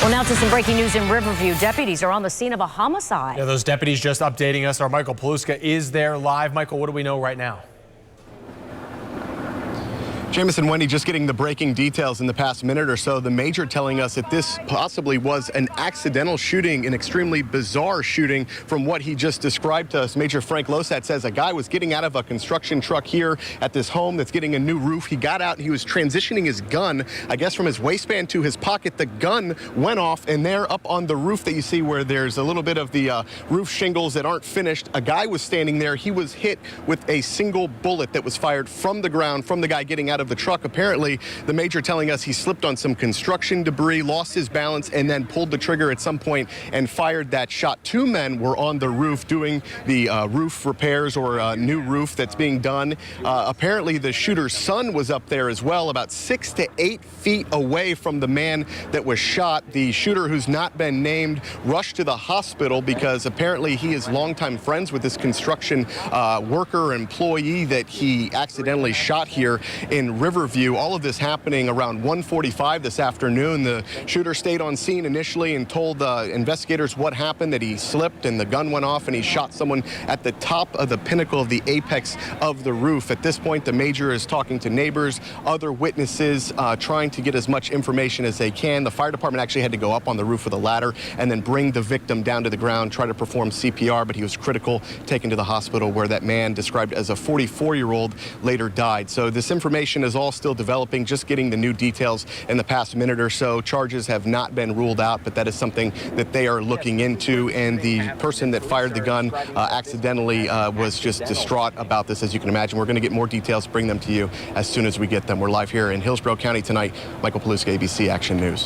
Well, now to some breaking news in Riverview. Deputies are on the scene of a homicide. Yeah, those deputies just updating us. Our Michael Paluska is there live. Michael, what do we know right now? Jamison, Wendy, just getting the breaking details in the past minute or so. The major telling us that this possibly was an accidental shooting, an extremely bizarre shooting from what he just described to us. Major Frank Losat says a guy was getting out of a construction truck here at this home that's getting a new roof. He got out and he was transitioning his gun, I guess, from his waistband to his pocket. The gun went off, and there up on the roof that you see where there's a little bit of the roof shingles that aren't finished, a guy was standing there. He was hit with a single bullet that was fired from the ground from the guy getting out of the truck. Apparently, the major telling us he slipped on some construction debris, lost his balance, and then pulled the trigger at some point and fired that shot. Two men were on the roof doing the roof repairs or new roof that's being done. Apparently, the shooter's son was up there as well, about 6 to 8 feet away from the man that was shot. The shooter, who's not been named, rushed to the hospital because apparently he is longtime friends with this construction worker employee that he accidentally shot here in Riverview. All of this happening around 1:45 this afternoon. The shooter stayed on scene initially and told investigators what happened, that he slipped and the gun went off and he shot someone at the top of the pinnacle of the apex of the roof. At this point, the major is talking to neighbors, other witnesses, trying to get as much information as they can. The fire department actually had to go up on the roof with a ladder and then bring the victim down to the ground, try to perform CPR, but he was critical, taken to the hospital where that man, described as a 44-year-old, later died. So this information is all still developing, just getting the new details in the past minute or so. Charges have not been ruled out, but that is something that they are looking into. And the person that fired the gun accidentally was just distraught about this, as you can imagine. We're going to get more details, bring them to you as soon as we get them. We're live here in Hillsborough County tonight. Michael Paluska, ABC Action News.